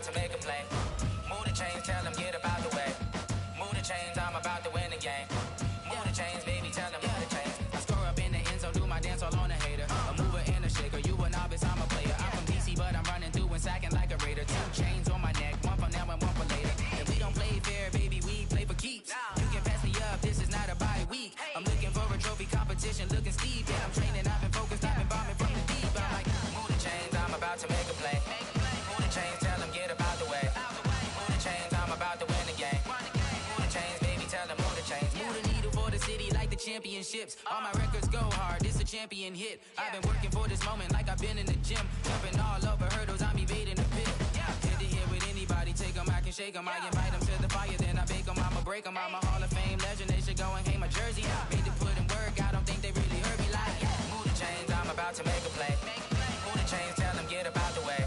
about to make a play. Move the chains, tell them get about the way. Move the chains, I'm about to win the game. Move the chains, baby, tell them move the chains. I score up in the end zone, do my dance all on a hater. A mover and a shaker, you a novice, I'm a player. I'm from DC, but I'm running through and sacking like a raider. 2 chains on my neck, one for now and one for later. And we don't play fair, baby, we play for keeps. You can pass me up, this is not a bye week. I'm looking for a trophy competition, looking steep. Yeah, I'm training, I've been focused, I've been bombing from the deep. I'm like, move the chains, I'm about to make a play. Move the chains, tell them get about the way. Move the chains, I'm about to win the game. Move the chains, baby, tell them move the chains. Move the needle for the city like the championships. All my records go hard, it's a champion hit. I've been working for this moment like I've been in the gym. Jumping all over hurdles, I'm evading the pit. Head to head with anybody, take them, I can shake them. I invite them to the fire, then I bake them, I'ma break them. I'm a Hall of Fame legend, they should go and hang my jersey. Made to put in work, I don't think they really heard me like, move the chains, I'm about to make a play. Move the chains, tell them get about the way.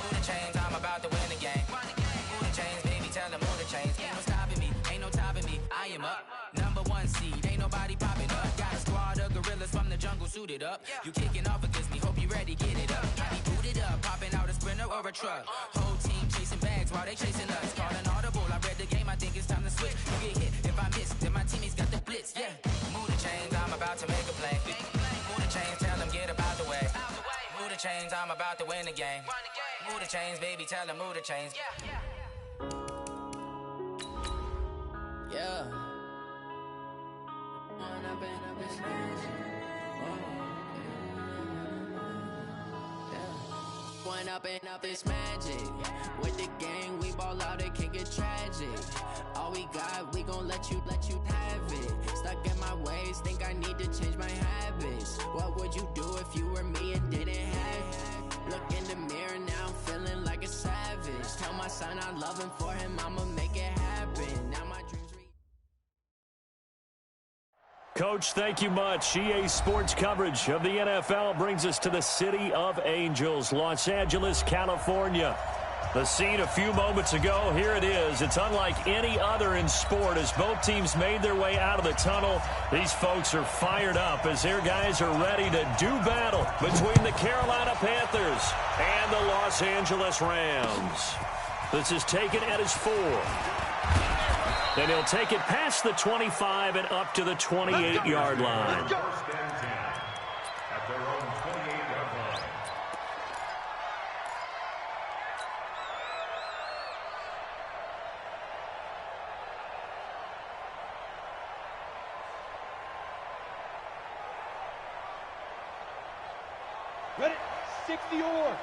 Move the chains, I'm about to win the game. Move the chains, baby, tell them move the chains. Ain't no stopping me, ain't no topping me, I am up. Number 1 seed, ain't nobody popping up. Got a squad of gorillas from the jungle suited up. You kicking off against me, hope you ready, get it up. I be booted up, popping out a sprinter or a truck. Whole team chasing bags while they chasing us. Calling audible, I read the game, I think it's time to switch. You get hit, if I miss, then my teammates got the blitz, yeah. Move the chains, I'm about to make a play. Move the chains, tell them get about the way. Move the chains, I'm about to win the game. Move the chains, baby, tell them move the chains. Yeah. One up and up is magic. With the gang, we ball out, it can get tragic. All we got, we gon' let you have it. Stuck in my ways, think I need to change my habits. What would you do if you were me and didn't have it? Look in the mirror now, I'm feeling like a savage. Tell my son I love him, for him I'ma make it happen. Now my dreams. Coach, thank you much. EA Sports coverage of the NFL brings us to the City of Angels, Los Angeles, California. The scene a few moments ago, here it is. It's unlike any other in sport as both teams made their way out of the tunnel. These folks are fired up as their guys are ready to do battle between the Carolina Panthers and the Los Angeles Rams. This is taken at his 4. And he'll take it past the 25 and up to the 28-yard line. At their own 28-yard line. Ready? 60 or.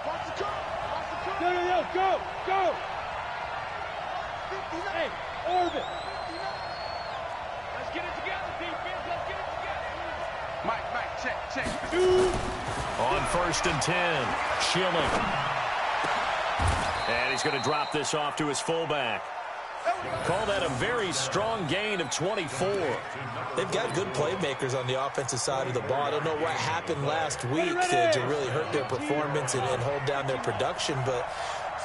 Watch the curve. Watch the curve. Yo, go, go. 59. Hey, orbit. 59. Let's get it together, defense. Let's get it together. Mike, check. 2. On 1st and 10, Schilling. And he's going to drop this off to his fullback. Call that a very strong gain of 24. They've got good playmakers on the offensive side of the ball. I don't know what happened last week to really hurt their performance and hold down their production, but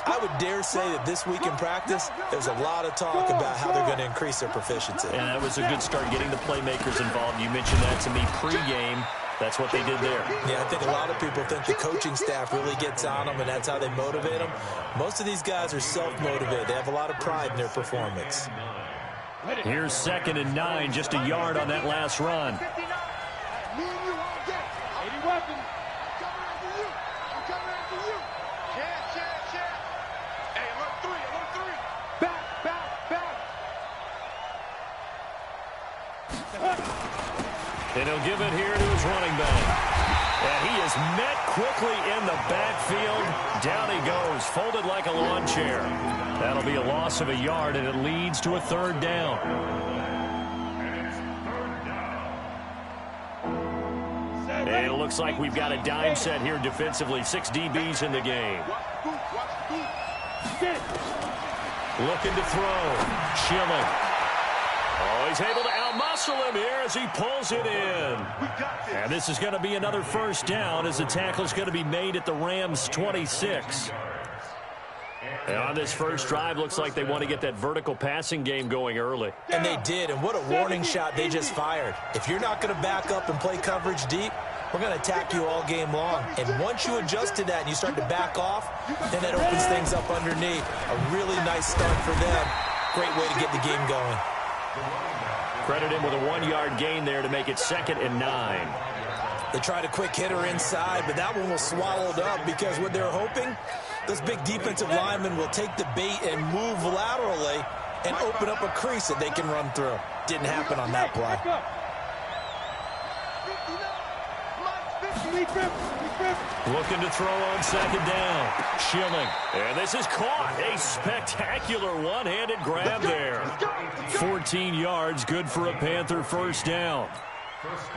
I would dare say that this week in practice, there's a lot of talk about how they're going to increase their proficiency. And that was a good start getting the playmakers involved. You mentioned that to me pregame. That's what they did there. Yeah, I think a lot of people think the coaching staff really gets on them, and that's how they motivate them. Most of these guys are self-motivated. They have a lot of pride in their performance. Here's 2nd and 9, just a yard on that last run. 80 weapons. And he'll give it here to his running back. And he is met quickly in the backfield. Down he goes, folded like a lawn chair. That'll be a loss of a yard, and it leads to a 3rd down. And it looks like we've got a dime set here defensively. 6 DBs in the game. Looking to throw. Schilling. Oh, he's able to outmuscle him here as he pulls it in. And this is going to be another 1st down as the tackle is going to be made at the Rams' 26. And on this first drive, looks like they want to get that vertical passing game going early. And they did, and what a warning shot they just fired. If you're not going to back up and play coverage deep, we're going to attack you all game long. And once you adjust to that and you start to back off, then that opens things up underneath. A really nice start for them. Great way to get the game going. Credit him with a 1-yard gain there to make it 2nd and 9. They tried a quick hitter inside, but that one was swallowed up because what they're hoping, this big defensive lineman will take the bait and move laterally and open up a crease that they can run through. Didn't happen on that play. Looking to throw on 2nd down. Schilling. And this is caught. A spectacular one-handed grab there. 14 yards, good for a Panther first down.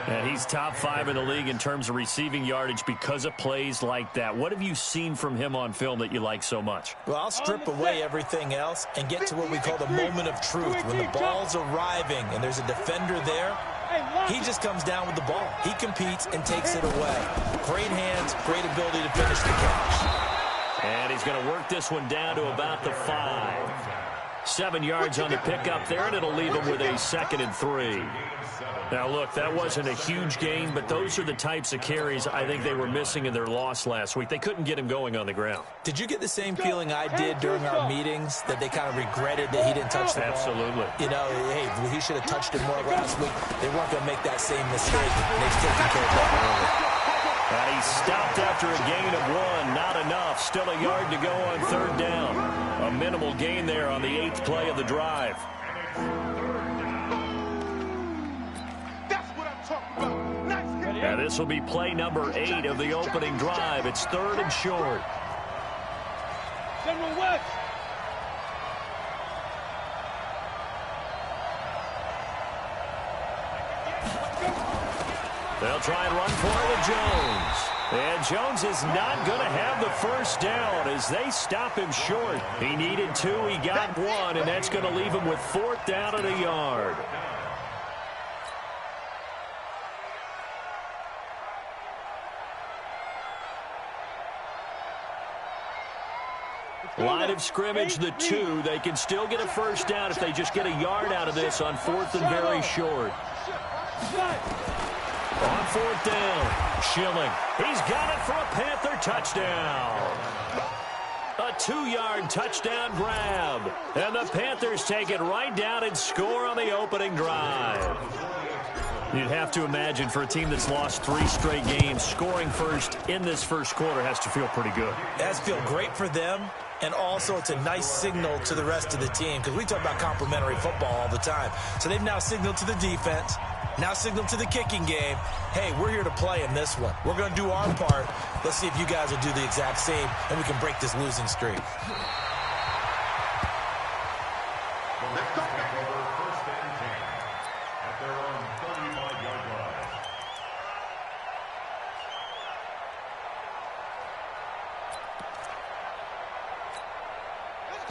And he's top 5 in the league in terms of receiving yardage because of plays like that. What have you seen from him on film that you like so much? Well, I'll strip away everything else and get to what we call the moment of truth. When the ball's arriving and there's a defender there, he just comes down with the ball. He competes and takes it away. Great hands, great ability to finish the catch. And he's going to work this one down to about the 5. 7 yards on the pickup there, and it'll leave him with a 2nd and 3. Now, look, that wasn't a huge gain, but those are the types of carries I think they were missing in their loss last week. They couldn't get him going on the ground. Did you get the same feeling I did during our meetings, that they kind of regretted that he didn't touch the ball? Absolutely. You know, hey, he should have touched it more last week. They weren't going to make that same mistake. They've taken care of that early. And he stopped after a gain of 1. Not enough. Still a yard to go on 3rd down. A minimal gain there on the 8th play of the drive. And this will be play number 8 of the opening drive. It's 3rd and short. General West. They'll try and run for it with Jones. And Jones is not going to have the first down as they stop him short. He needed 2, he got 1, and that's going to leave him with 4th down and a yard. Line of scrimmage, the 2. They can still get a first down if they just get a yard out of this on 4th and very short. On 4th down, Schilling. He's got it for a Panther touchdown. A 2-yard touchdown grab. And the Panthers take it right down and score on the opening drive. You'd have to imagine for a team that's lost 3 straight games, scoring first in this first quarter has to feel pretty good. It has to feel great for them, and also it's a nice signal to the rest of the team because we talk about complimentary football all the time. So they've now signaled to the defense, now signaled to the kicking game, hey, we're here to play in this one. We're going to do our part. Let's see if you guys will do the exact same, and we can break this losing streak.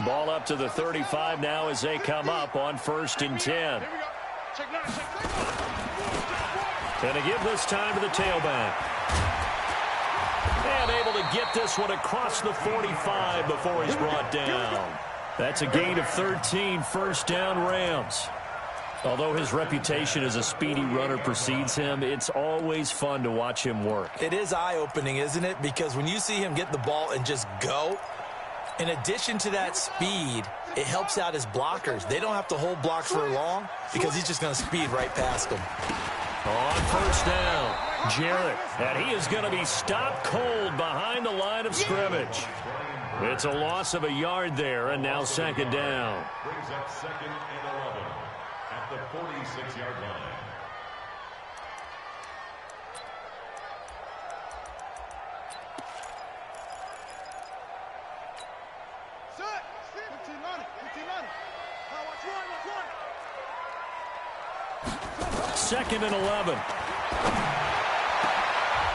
Ball up to the 35 now as they come up on 1st and 10. And to give this time to the tailback. And able to get this one across the 45 before he's brought down. That's a gain of 13, 1st down Rams. Although his reputation as a speedy runner precedes him, it's always fun to watch him work. It is eye-opening, isn't it? Because when you see him get the ball and just go, in addition to that speed, it helps out his blockers. They don't have to hold blocks for long because he's just going to speed right past them. On 1st down, Jarrett. And he is going to be stopped cold behind the line of scrimmage. It's a loss of a yard there, and now 2nd down. Brings up 2nd and 11 at the 46-yard line. Second and 11.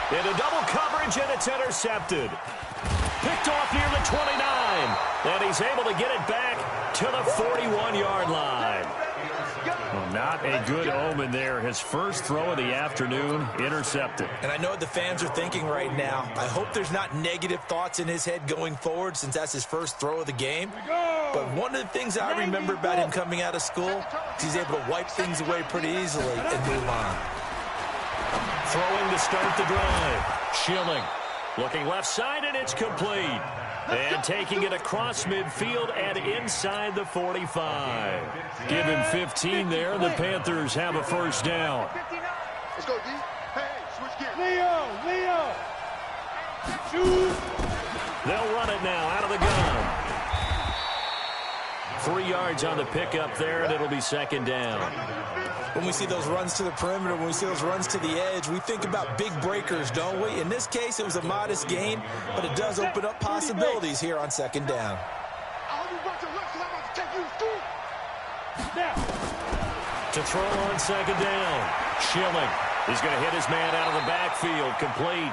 Into double coverage, and it's intercepted. Picked off near the 29. And he's able to get it back to the 41-yard line. Well, not a good omen there. His first throw of the afternoon intercepted. And I know what the fans are thinking right now. I hope there's not negative thoughts in his head going forward since that's his first throw of the game. But one of the things I remember about him coming out of school is he's able to wipe things away pretty easily and move on. Throwing to start the drive. Schilling looking left side, and it's complete. And taking it across midfield and inside the 45. Give him 15 there. The Panthers have a first down. Let's go, D. Hey, switch gears. Leo. Shoot. They'll run it now out of the gun. 3 yards on the pickup there, and it'll be second down. When we see those runs to the perimeter, when we see those runs to the edge, we think about big breakers, don't we? In this case, it was a modest gain, but it does open up possibilities here on second down. To throw on second down. Schilling is going to hit his man out of the backfield, complete.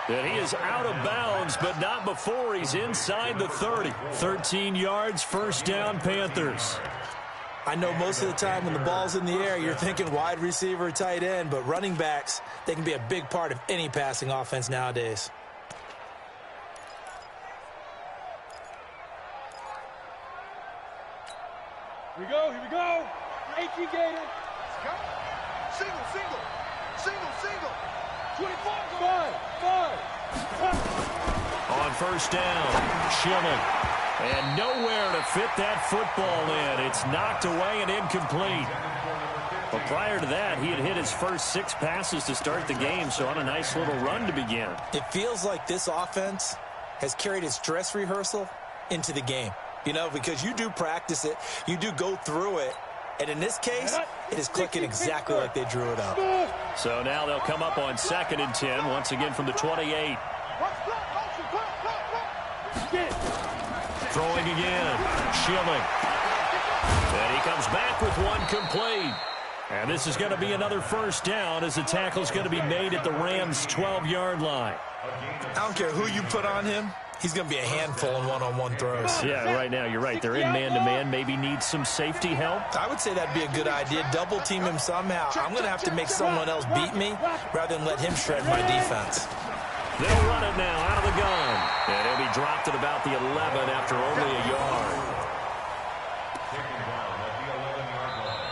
And he is out of bounds, but not before he's inside the 30. 13 yards, first down, Panthers. I know most of the time when the ball's in the air, you're thinking wide receiver, tight end, but running backs, they can be a big part of any passing offense nowadays. Here we go. 18 Gator. Let's go. Single. 24. 5. On first down, Schilling. And nowhere to fit that football in. It's knocked away and incomplete. But prior to that, he had hit his first 6 passes to start the game, so on a nice little run to begin. It feels like this offense has carried its dress rehearsal into the game. You know, because you do practice it, you do go through it, and in this case, it is clicking exactly like they drew it up. So now they'll come up on 2nd and 10, once again from the 28. Throwing again, Schilling. And he comes back with one complete. And this is going to be another first down as the tackle's going to be made at the Rams' 12-yard line. I don't care who you put on him. He's going to be a handful in one-on-one throws. Yeah, right now, you're right. They're in man-to-man. Maybe need some safety help. I would say that'd be a good idea. Double team him somehow. I'm going to have to make someone else beat me rather than let him shred my defense. They'll run it now out of the gun. And he'll be dropped at about the 11 after only a yard.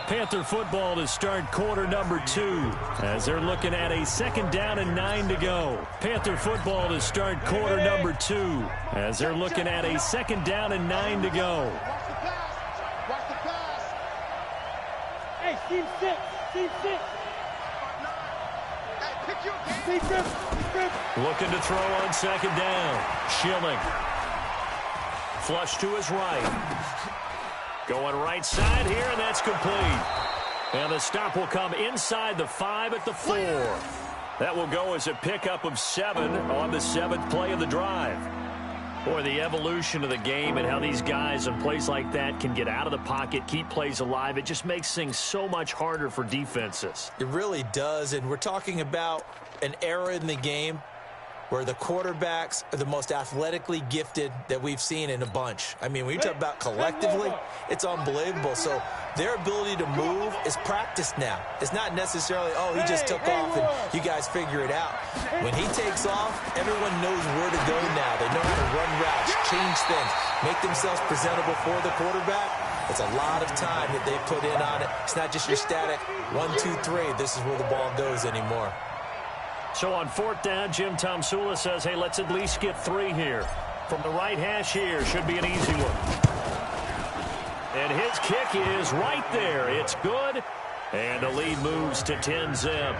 Panther football to start quarter number 2 as they're looking at a 2nd down and 9 to go. Panther football to start quarter number 2 as they're looking at a 2nd down and 9 to go. Watch the pass. Hey, team 6. Hey, pick your game. Looking to throw on 2nd down. Schilling. Flush to his right. Going right side here, and that's complete. And the stop will come inside the 5 at the 4. That will go as a pickup of 7 on the 7th play of the drive. Boy, the evolution of the game and how these guys on plays like that can get out of the pocket, keep plays alive, it just makes things so much harder for defenses. It really does, and we're talking about an era in the game where the quarterbacks are the most athletically gifted that we've seen in a bunch. I mean, when you talk about collectively, it's unbelievable. So their ability to move is practiced now. It's not necessarily, oh, he just took off and you guys figure it out. When he takes off, everyone knows where to go now. They know how to run routes, change things, make themselves presentable for the quarterback. It's a lot of time that they put in on it. It's not just your static 1, 2, 3. This is where the ball goes anymore. So on 4th down, Jim Tomsula says, hey, let's at least get 3 here. From the right hash here, should be an easy one. And his kick is right there. It's good. And the lead moves to 10-zip.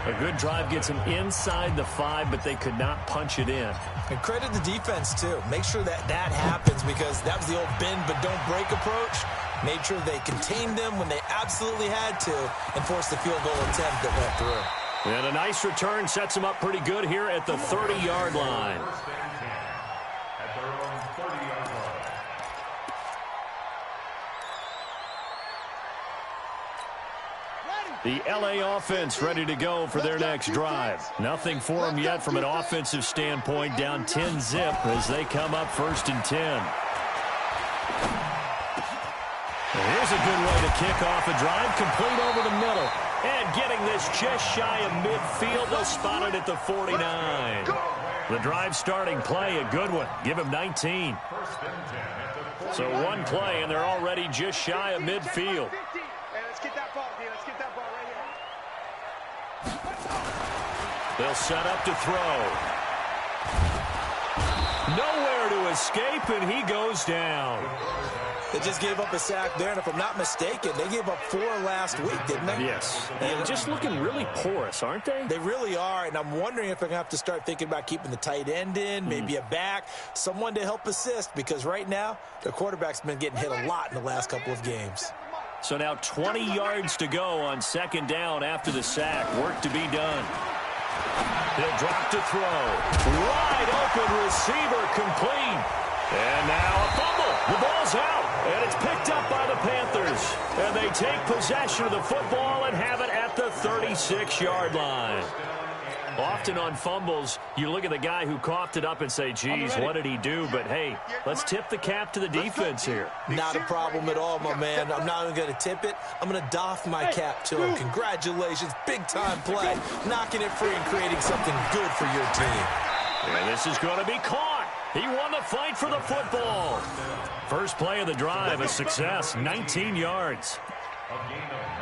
A good drive gets him inside the 5, but they could not punch it in. And credit the defense, too. Make sure that happens because that was the old bend but don't break approach. Made sure they contained them when they absolutely had to and forced the field goal attempt that went through. And a nice return sets him up pretty good here at the 30-yard line. The LA offense ready to go for their next drive. Nothing for them yet from an offensive standpoint, down 10-zip as they come up 1st and 10. And here's Here's a good way to kick off a drive, complete over the middle. And getting this just shy of midfield, they'll spot it at the 49. The drive starting play, a good one. Give him 19. So one play, and they're already just shy of midfield. Hey, let's get that ball, D. Let's get that ball right here. They'll set up to throw. Nowhere to escape, and he goes down. They just gave up a sack there, and if I'm not mistaken, they gave up 4 last week, didn't they? Yes. And just looking really porous, aren't they? They really are, and I'm wondering if they're going to have to start thinking about keeping the tight end in, maybe a back, someone to help assist, because right now, their quarterback's been getting hit a lot in the last couple of games. So now 20 yards to go on second down after the sack. Work to be done. He'll drop to throw. Wide open receiver complete. And now a fumble. The ball's out, and it's picked up by the Panthers. And they take possession of the football and have it at the 36-yard line. Often on fumbles, you look at the guy who coughed it up and say, geez, what did he do? But, hey, let's tip the cap to the defense here. Not a problem at all, my man. I'm not even going to tip it. I'm going to doff my cap to him. Congratulations. Big-time play. Knocking it free and creating something good for your team. And this is going to be caught. He won the fight for the football. First play of the drive, a success, 19 yards.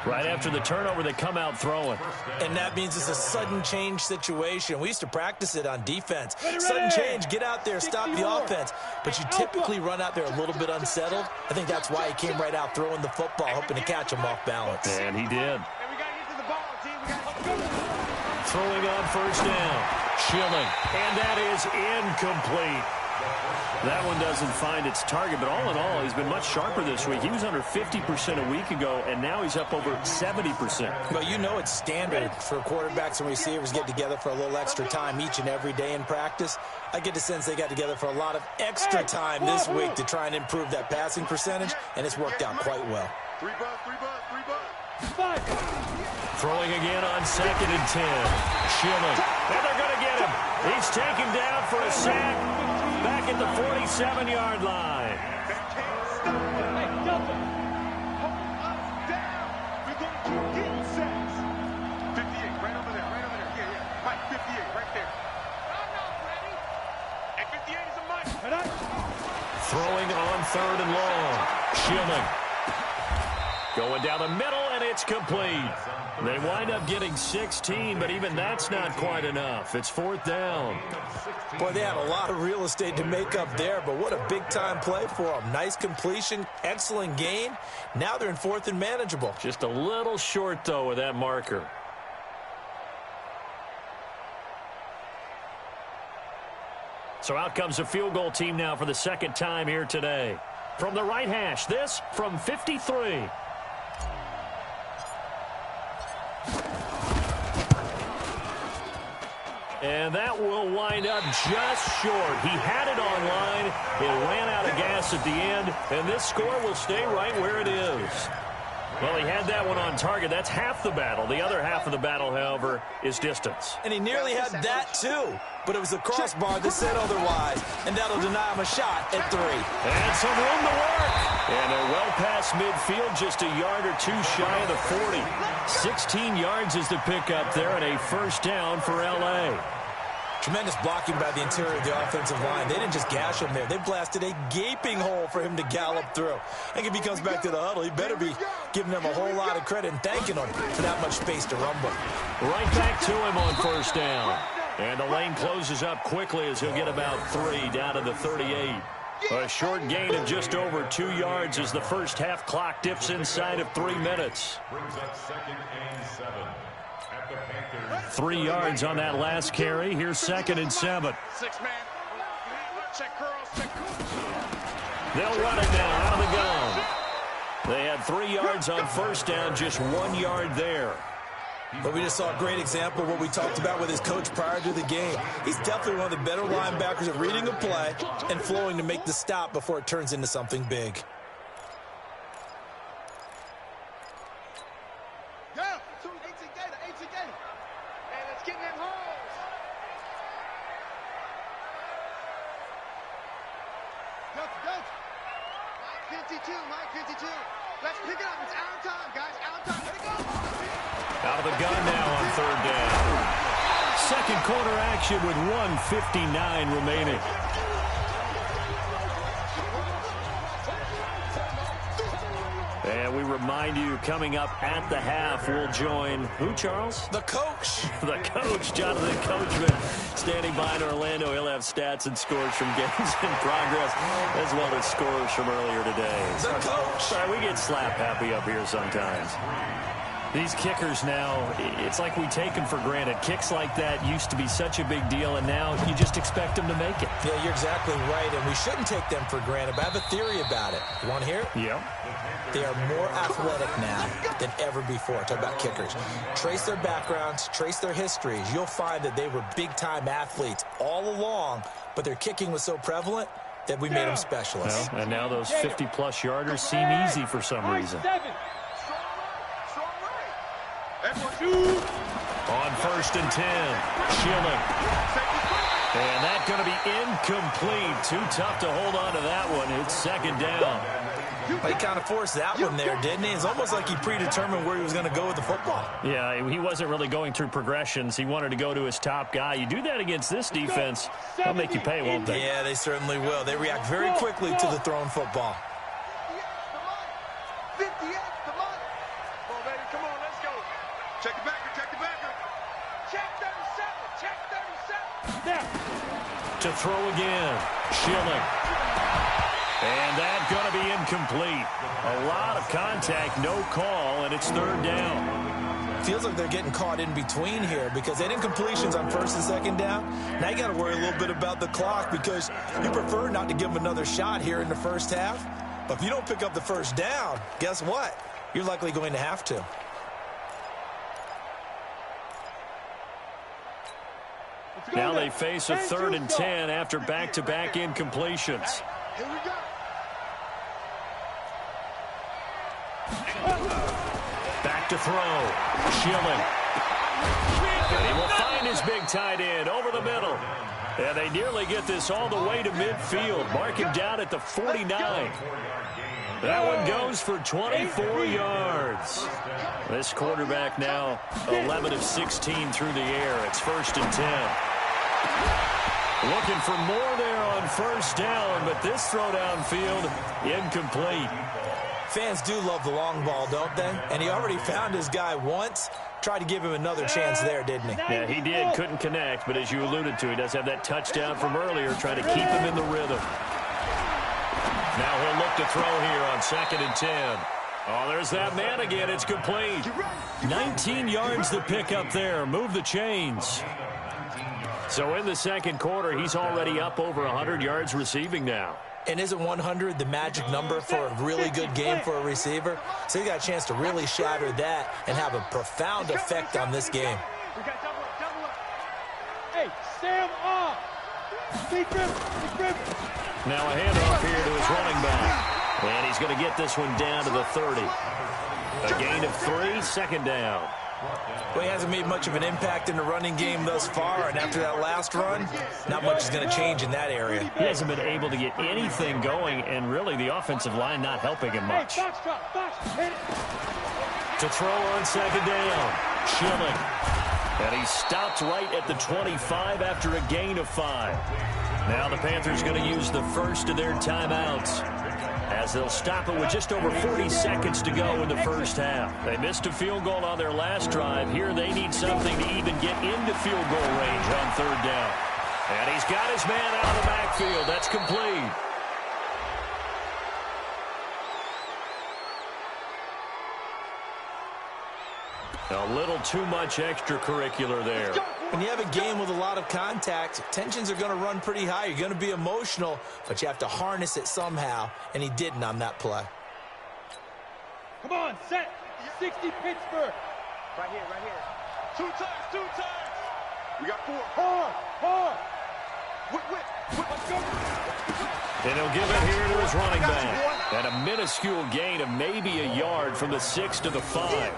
Right after the turnover, they come out throwing. And that means it's a sudden change situation. We used to practice it on defense. Sudden change, get out there, stop the offense. But you typically run out there a little bit unsettled. I think that's why he came right out throwing the football, hoping to catch him off balance. And he did. And we got to get to the ball, G. We got to go. Throwing on first down. Chilling. And that is incomplete. That one doesn't find its target, but all in all, he's been much sharper this week. He was under 50% a week ago, and now he's up over 70%. Well, you know it's standard for quarterbacks and receivers get together for a little extra time each and every day in practice. I get the sense they got together for a lot of extra time this week to try and improve that passing percentage, and it's worked out quite well. 3 bucks, 3 bucks, 3 bucks. 5. Throwing again on 2nd and 10. Chilling. And they're going to get him. He's taken down for a sack. Back at the 47-yard line. Hey, double. Hold us down. We're going to keep getting sacks. 58, right over there, right over there. Yeah, yeah. Mike, 58, right there. I'm not ready. And 58 is a Mike. Throwing on 3rd and long. Chilling. Going down the middle, and it's complete. They wind up getting 16, but even that's not quite enough. It's 4th down. Boy, they had a lot of real estate to make up there, but what a big-time play for them. Nice completion, excellent gain. Now they're in 4th and manageable. Just a little short, though, with that marker. So out comes the field goal team now for the second time here today. From the right hash, this from 53. And that will wind up just short. He had it online. It ran out of gas at the end, and this score will stay right where it is. Well, he had that one on target. That's half the battle. The other half of the battle, however, is distance. And he nearly had that, too. But it was the crossbar that said otherwise, and that'll deny him a shot at 3. And some room to work. And they're well past midfield, just a yard or two shy of the 40. 16 yards is the pickup there, and a first down for L.A. Tremendous blocking by the interior of the offensive line. They didn't just gash him there. They blasted a gaping hole for him to gallop through. I think if he comes back to the huddle, he better be giving them a whole lot of credit and thanking them for that much space to rumble. Right back to him on first down. And the lane closes up quickly as he'll get about 3 down to the 38. A short gain of just over 2 yards as the first half clock dips inside of 3 minutes. Brings up 2nd and 7 at the Panthers. 3 yards on that last carry. Here's 2nd and 7. 6-man. Check curls, check curls. They'll run it now out of the gun. They had 3 yards on first down, just 1 yard there. But we just saw a great example of what we talked about with his coach prior to the game. He's definitely one of the better linebackers at reading a play and flowing to make the stop before it turns into something big. Go! 18 Gator, 18 Gator. Hey, let's get in them holes. Go, go. Mike 52, Mike 52. Let's pick it up. It's our time, guys. Our time. Let it go. Out of the gun now on third down. Second quarter action with 1:59 remaining. And we remind you, coming up at the half, we'll join who, Charles? The coach. The coach, Jonathan Coachman, standing by in Orlando. He'll have stats and scores from games in progress, as well as scores from earlier today. The coach. Sorry, we get slap happy up here sometimes. These kickers now, it's like we take them for granted. Kicks like that used to be such a big deal, and now you just expect them to make it. Yeah, you're exactly right, and we shouldn't take them for granted, but I have a theory about it. You want to hear it? Yeah. They are more athletic now than ever before. Talk about kickers. Trace their backgrounds, trace their histories. You'll find that they were big-time athletes all along, but their kicking was so prevalent that we made them specialists. Well, and now those 50-plus yarders seem easy for some reason. On 1st and 10, Schilling. And that's going to be incomplete. Too tough to hold on to that one. It's second down. He kind of forced that one there, didn't he? It's almost like he predetermined where he was going to go with the football. Yeah, he wasn't really going through progressions. He wanted to go to his top guy. You do that against this defense, they'll make you pay, won't they? Yeah, they certainly will. They react very quickly to the thrown football. 58, come on. Come on, baby, come on, let's go. Check the backer, check the backer. Check 37, check 37. Now. To throw again, Schilling. And that's going to be incomplete. A lot of contact, no call, and it's third down. Feels like they're getting caught in between here because they had incompletions on 1st and 2nd down. Now you got to worry a little bit about the clock because you prefer not to give them another shot here in the first half. But if you don't pick up the first down, guess what? You're likely going to have to. Now they face a 3rd and 10 after back-to-back incompletions. Here we go. Back to throw. Schilling. And he will find his big tight end over the middle. And they nearly get this all the way to midfield. Mark him down at the 49. That one goes for 24 yards. This quarterback now 11 of 16 through the air. It's 1st and 10. Looking for more there on 1st down, but this throw downfield incomplete. Fans do love the long ball, don't they? And he already found his guy once. Tried to give him another chance there, didn't he? Yeah, he did. Couldn't connect, but as you alluded to, he does have that touchdown from earlier, trying to keep him in the rhythm. Now he'll look to throw here on 2nd and 10. Oh, there's that man again. It's complete. 19 yards to pick up there. Move the chains. So in the second quarter, he's already up over 100 yards receiving now. And isn't 100 the magic number for a really good game for a receiver? So he got a chance to really shatter that and have a profound effect on this game. We got double up. Hey, Sam off. Big rip. Now a handoff here to his running back. And he's going to get this one down to the 30. A gain of 3, second down. Well, he hasn't made much of an impact in the running game thus far, and after that last run, not much is going to change in that area. He hasn't been able to get anything going, and really the offensive line not helping him much. To throw on 2nd down, Schilling. And he stopped right at the 25 after a gain of 5. Now the Panthers going to use the first of their timeouts, as they'll stop it with just over 40 seconds to go in the first half. They missed a field goal on their last drive. Here they need something to even get into field goal range on 3rd down. And he's got his man out of the backfield. That's complete. A little too much extracurricular there. When you have a game with a lot of contact, tensions are going to run pretty high. You're going to be emotional, but you have to harness it somehow, and he didn't on that play. Come on, set. 60 Pittsburgh. Right here. 2 times. We got 4. Hard. Whip. Let's go. And he'll give it here to his running back. And a minuscule gain of maybe a yard from the 6 to the 5.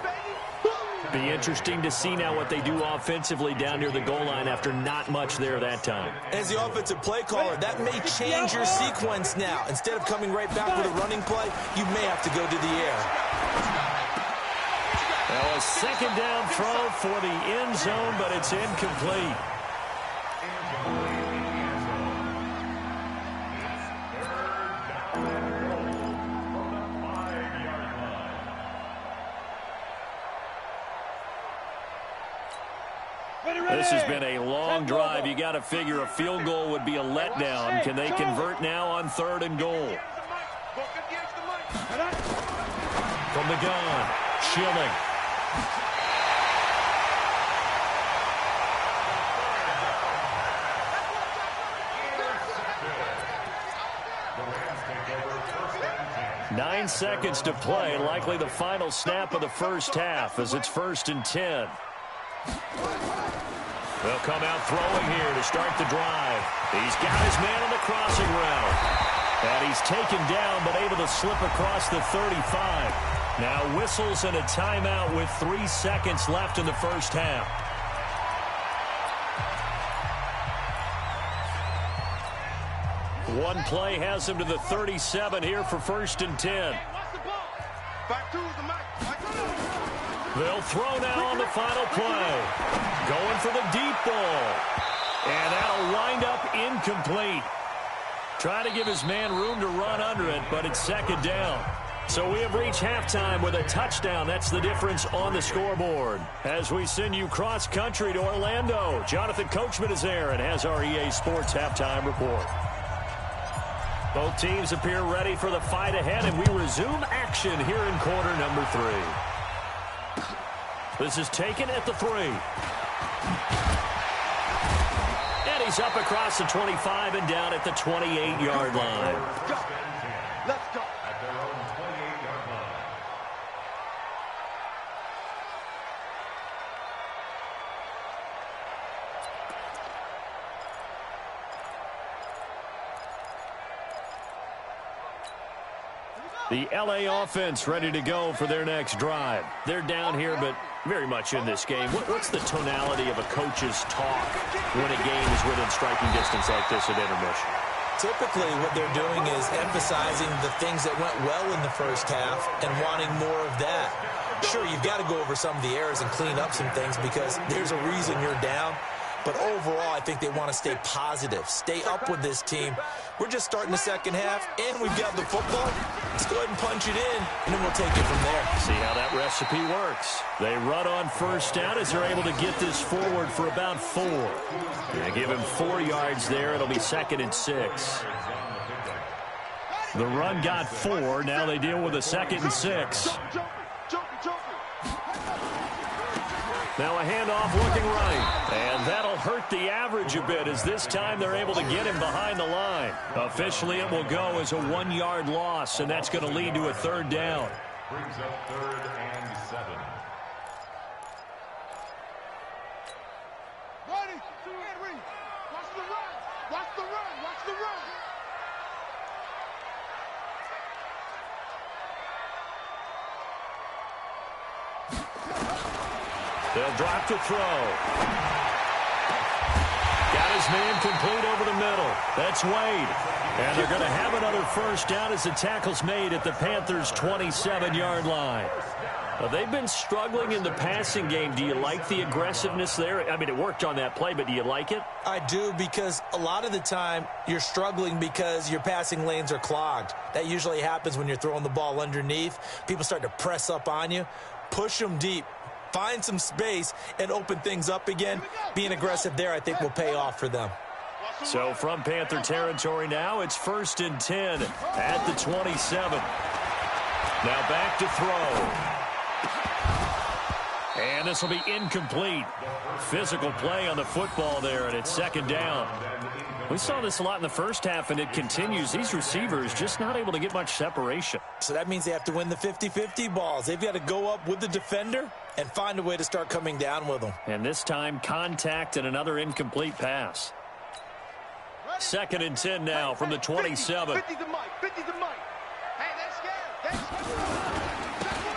Be interesting to see now what they do offensively down near the goal line after not much there that time. As the offensive play caller, that may change your sequence now. Instead of coming right back with a running play, you may have to go to the air. Well, a second down throw for the end zone, but it's incomplete. This has been a long drive. You got to figure a field goal would be a letdown. Can they convert now on 3rd and goal? From the gun, Schilling. Nine seconds to play, likely the final snap of the first half as it's 1st and 10. They'll come out throwing here to start the drive. He's got his man on the crossing route. And he's taken down but able to slip across the 35. Now whistles and a timeout with 3 seconds left in the first half. One play has him to the 37 here for 1st and 10. They'll throw now on the final play. Going for the deep ball. And that'll wind up incomplete. Trying to give his man room to run under it, but it's 2nd down. So we have reached halftime with a touchdown. That's the difference on the scoreboard. As we send you cross-country to Orlando, Jonathan Coachman is there and has our EA Sports halftime report. Both teams appear ready for the fight ahead, and we resume action here in quarter number 3. This is taken at the 3. And he's up across the 25 and down at the 28-yard line. Let's go. At their own 28-yard line. The L.A. offense ready to go for their next drive. They're down here, but very much in this game. What's the tonality of a coach's talk when a game is within striking distance like this at intermission? Typically, what they're doing is emphasizing the things that went well in the first half and wanting more of that. Sure, you've got to go over some of the errors and clean up some things because there's a reason you're down. But overall, I think they want to stay positive, stay up with this team. We're just starting the second half, and we've got the football. Let's go ahead and punch it in, and then we'll take it from there. See how that recipe works. They run on 1st down as they're able to get this forward for about 4. They give him 4 yards there. It'll be 2nd and 6. The run got 4. Now they deal with a 2nd and 6. Now a handoff looking right. And that'll hurt the average a bit as this time they're able to get him behind the line. Officially, it will go as a 1-yard loss, and that's going to lead to a 3rd down. Brings up 3rd and 7. Ready? Ready. Watch the run. Watch the run. Watch the run. They'll drop to throw. Got his man complete over the middle. That's Wade. And they're going to have another 1st down as the tackle's made at the Panthers' 27-yard line. Well, they've been struggling in the passing game. Do you like the aggressiveness there? I mean, it worked on that play, but do you like it? I do, because a lot of the time you're struggling because your passing lanes are clogged. That usually happens when you're throwing the ball underneath. People start to press up on you. Push them deep. Find some space and open things up again. Being aggressive there, I think, will pay off for them. So from Panther territory now, it's 1st and 10 at the 27. Now back to throw. And this will be incomplete. Physical play on the football there, and it's 2nd down. We saw this a lot in the first half, and it continues. These receivers just not able to get much separation. So that means they have to win the 50-50 balls. They've got to go up with the defender and find a way to start coming down with them. And this time, contact and another incomplete pass. 2nd and 10 now from the 27. 50 to Mike. 50 to Mike. Hey, they're scared.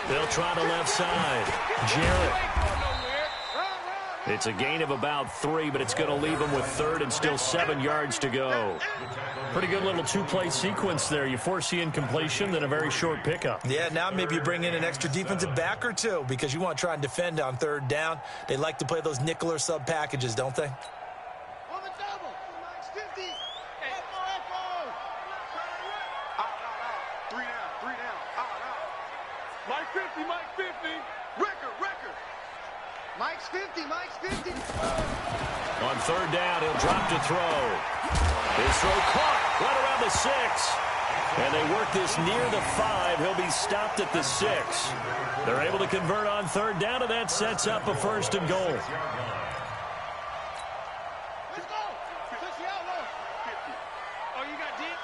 They'll try the left side. Jarrett It's a gain of about 3, but it's going to leave them with third and still 7 yards to go. Pretty good little two-play sequence there. You force the incompletion, then a very short pickup. Yeah, now maybe you bring in an extra defensive back or two because you want to try and defend on third down. They like to play those nickel or sub packages, don't they? Mike's 50. On third down, he'll drop to throw. His throw caught right around the 6. And they work this near the 5. He'll be stopped at the 6. They're able to convert on third down, and that sets up a first and goal. Let's go. Push you out low. 50. Oh, you got deep?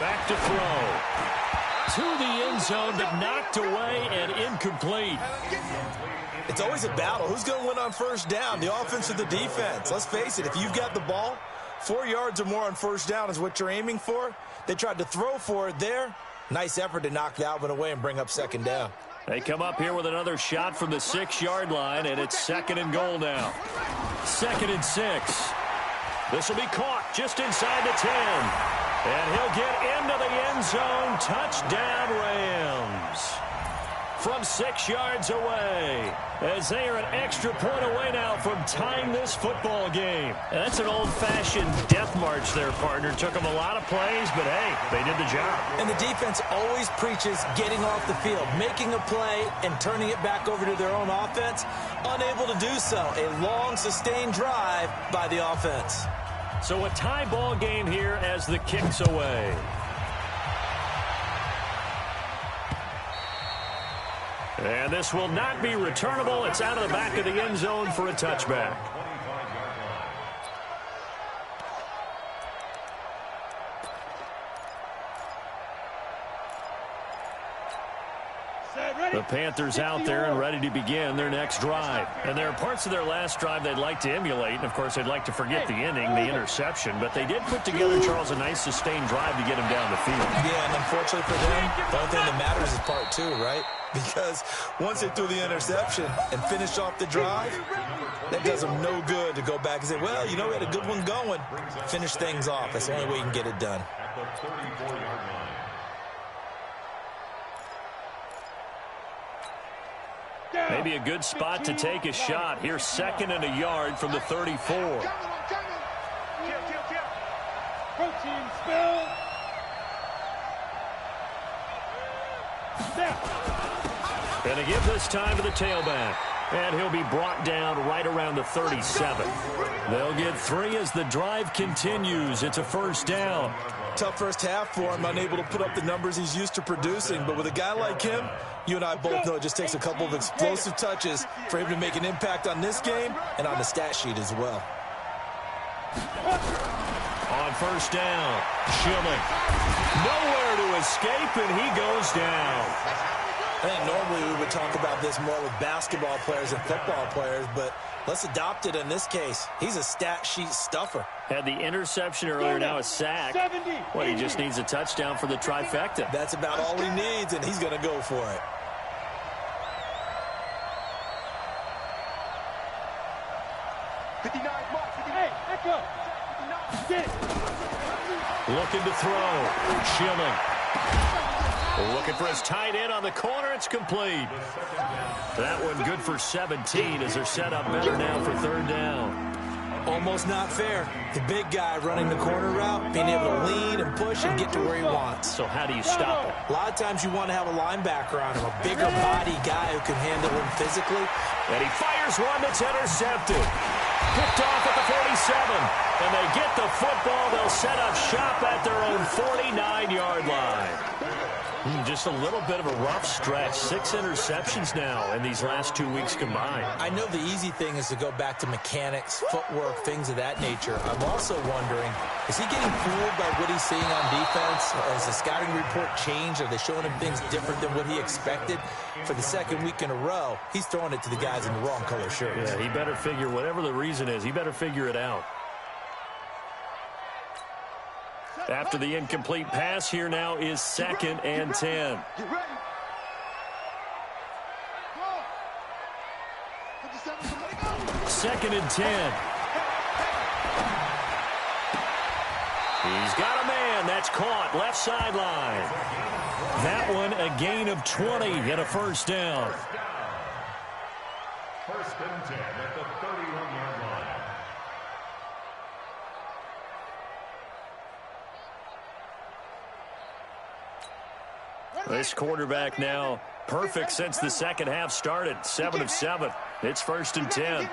Back to throw. To the end zone, but knocked away and incomplete. It's always a battle. Who's going to win on first down, the offense or the defense? Let's face it, if you've got the ball, 4 yards or more on first down is what you're aiming for. They tried to throw for it there. Nice effort to knock that one away and bring up second down. They come up here with another shot from the 6-yard line, and it's second and goal now. 2nd and 6. This will be caught just inside the 10. And he'll get into the end zone. Touchdown, Rams. From 6 yards away, as they are an extra point away now from tying this football game. And that's an old-fashioned death march there, partner. Took them a lot of plays, but, hey, they did the job. And the defense always preaches getting off the field, making a play, and turning it back over to their own offense. Unable to do so. A long, sustained drive by the offense. So a tie ball game here as the kick's away. And this will not be returnable. It's out of the back of the end zone for a touchback. The Panthers out there and ready to begin their next drive. And there are parts of their last drive they'd like to emulate. And, of course, they'd like to forget the inning, the interception. But they did put together, Charles, a nice sustained drive to get him down the field. Yeah, and unfortunately for them, the only thing that matters is part 2, right? Because once they threw the interception and finished off the drive, that does them no good to go back and say, well, you know, we had a good one going. Finish things off. That's the only way you can get it done. At the 34-yard line. Maybe a good spot to take a shot. Here's 2nd and a yard from the 34. Protein spill. Gonna give this time to the tailback. And he'll be brought down right around the 37. They'll get 3 as the drive continues. It's a first down. Tough first half for him, unable to put up the numbers he's used to producing. But with a guy like him, you and I both know it just takes a couple of explosive touches for him to make an impact on this game and on the stat sheet as well. On first down, Schilling. Nowhere to escape, and he goes down. I think normally we would talk about this more with basketball players and football players, but let's adopt it in this case. He's a stat sheet stuffer. Had the interception earlier, now a sack. Well, he just needs a touchdown for the trifecta. That's about all he needs, and he's going to go for it. Looking to throw. Schilling. Looking for his tight end on the corner. It's complete. That one good for 17 as they're set up better now for third down. Almost not fair. The big guy running the corner route, being able to lean and push and get to where he wants. So how do you stop it? A lot of times you want to have a linebacker on him, a bigger body guy who can handle him physically. And he fires one that's intercepted. Picked off at the 47. And they get the football. They'll set up shop at their own 49-yard line. Just a little bit of a rough stretch. 6 interceptions now in these last 2 weeks combined. I know the easy thing is to go back to mechanics, footwork, things of that nature. I'm also wondering, is he getting fooled by what he's seeing on defense? Has the scouting report changed? Are they showing him things different than what he expected? For the second week in a row, he's throwing it to the guys in the wrong color shirts. Yeah, he better figure, whatever the reason is, he better figure it out. After the incomplete pass, here now is 2nd and 10. 2nd and 10. He's got a man. That's caught. Left sideline. That one a gain of 20 and a first down. First and 10 at the 31-yard line. This quarterback now perfect since the second half started. 7 of 7. It's first and 10.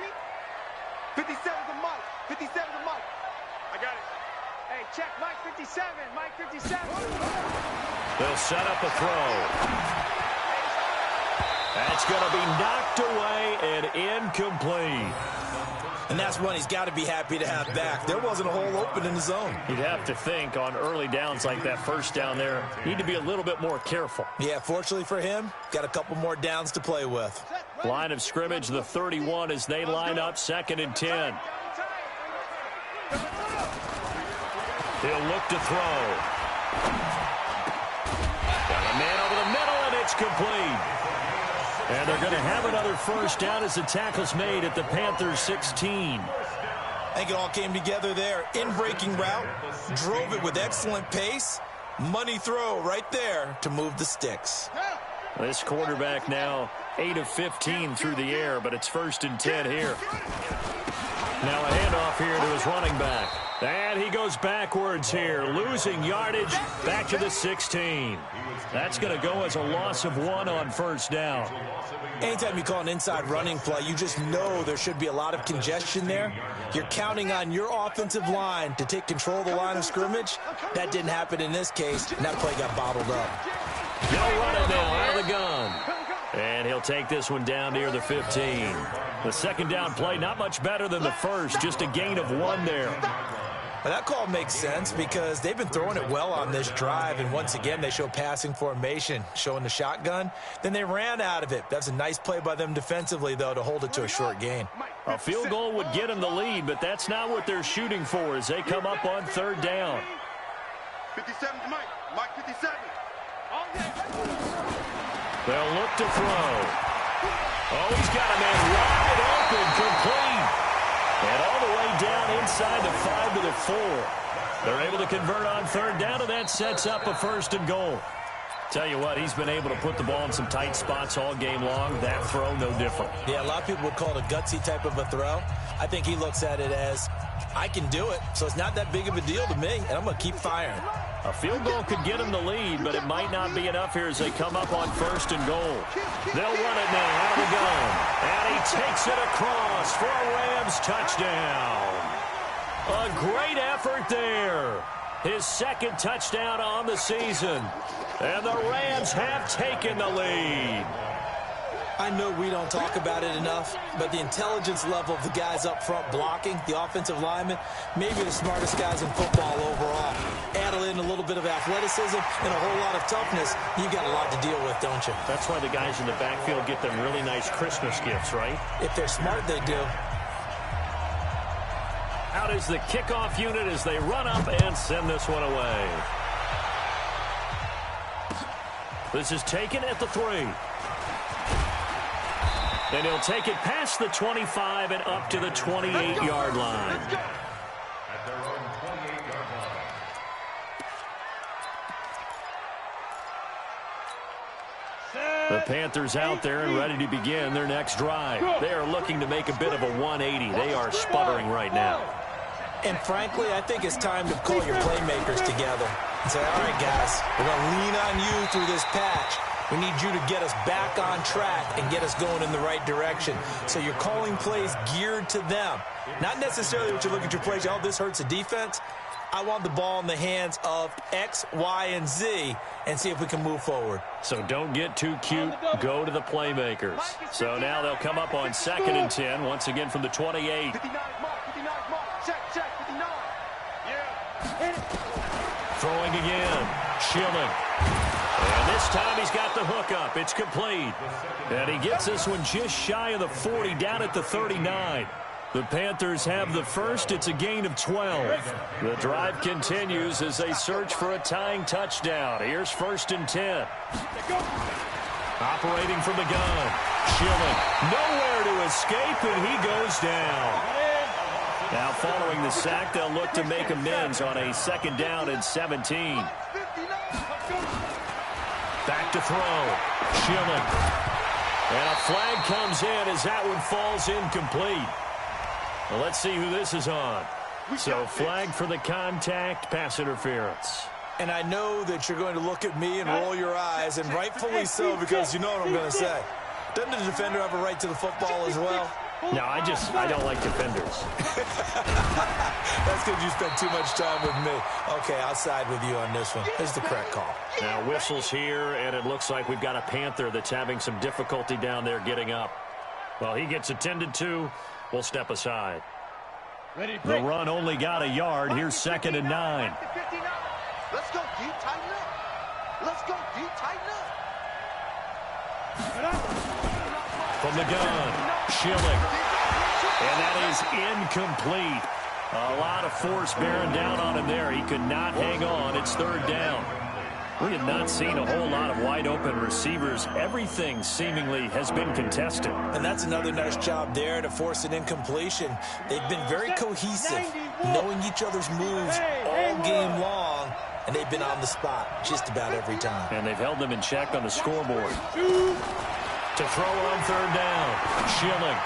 57 to Mike. 57 to Mike. I got it. Hey, check Mike 57. Mike 57. They'll set up a throw. That's going to be knocked away and incomplete. And that's one he's got to be happy to have back. There wasn't a hole open in the zone. You'd have to think on early downs like that first down there, you need to be a little bit more careful. Yeah, fortunately for him, got a couple more downs to play with. Line of scrimmage, the 31 as they line up 2nd and 10. He'll look to throw. Got a man over the middle, and it's complete. And they're going to have another first down as the tackle's made at the Panthers' 16. I think it all came together there. In-breaking route, drove it with excellent pace. Money throw right there to move the sticks. This quarterback now 8 of 15 through the air, but it's first and 10 here. Now a handoff here to his running back. And he goes backwards here, losing yardage back to the 16. That's going to go as a loss of 1 on first down. Anytime you call an inside running play, you just know there should be a lot of congestion there. You're counting on your offensive line to take control of the line of scrimmage. That didn't happen in this case, and that play got bottled up. They'll run it now out of the gun. And he'll take this one down near the 15. The second down play, not much better than the first, just a gain of 1 there. Well, that call makes sense because they've been throwing it well on this drive, and once again they show passing formation, showing the shotgun. Then they ran out of it. That's a nice play by them defensively, though, to hold it to a short gain. A field goal would get them the lead, but that's not what they're shooting for as they come up on third down. 57 to Mike. Mike 57. They'll look to throw. Oh, he's got a man wide open, complete. And all the way down inside the 5 to the 4. They're able to convert on third down, and that sets up a first and goal. Tell you what, he's been able to put the ball in some tight spots all game long. That throw, no different. Yeah, a lot of people would call it a gutsy type of a throw. I think he looks at it as, I can do it, so it's not that big of a deal to me, and I'm going to keep firing. A field goal could get him the lead, but it might not be enough here as they come up on first and goal. They'll run it now out of the gun. And he takes it across for a Rams touchdown. A great effort there. His second touchdown on the season. And the Rams have taken the lead. I know we don't talk about it enough, but the intelligence level of the guys up front blocking, the offensive linemen, maybe the smartest guys in football overall. Add in a little bit of athleticism and a whole lot of toughness, you've got a lot to deal with, don't you? That's why the guys in the backfield get them really nice Christmas gifts, right? If they're smart, they do. Out is the kickoff unit as they run up and send this one away. This is taken at the 3. And he'll take it past the 25 and up to the 28-yard line. At their own 28-yard line. The Panthers out there and ready to begin their next drive. They are looking to make a bit of a 180. They are sputtering right now. And frankly, I think it's time to call your playmakers together and say, all right, guys, we're going to lean on you through this patch. We need you to get us back on track and get us going in the right direction. So you're calling plays geared to them. Not necessarily what you look at your plays, oh, this hurts the defense. I want the ball in the hands of X, Y, and Z and see if we can move forward. So don't get too cute. Go to the playmakers. So now they'll come up on 2nd and 10, once again from the 28. 59 mark, 59 mark. Check, 59. Yeah. Throwing again. Schilling. And this time he's got the hook up. It's complete. And he gets this one just shy of the 40, down at the 39. The Panthers have the first. It's a gain of 12. The drive continues as they search for a tying touchdown. Here's 1st and 10. Operating from the gun. Schilling, nowhere to escape, and he goes down. Now, following the sack, they'll look to make amends on a 2nd down and 17. Back to throw. Schilling. And a flag comes in as that one falls incomplete. Well, let's see who this is on. So, flag for the contact, pass interference. And I know that you're going to look at me and roll your eyes, and rightfully so, because you know what I'm going to say. Doesn't the defender have a right to the football as well? No, I don't like defenders. That's because you spent too much time with me. Okay, I'll side with you on this one. Here's the correct call. Now, whistles here, and it looks like we've got a Panther that's having some difficulty down there getting up. Well, he gets attended to. We'll step aside. The run only got a yard. Here's 2nd and 9. Let's go deep, tighten up. Let's go deep, tighten up. From the gun, Schilling. And that is incomplete. A lot of force bearing down on him there. He could not hang on. It's 3rd down. We have not seen a whole lot of wide-open receivers. Everything seemingly has been contested. And that's another nice job there to force an incompletion. They've been very cohesive, knowing each other's moves all game long, and they've been on the spot just about every time. And they've held them in check on the scoreboard. To throw on 3rd down, Schilling.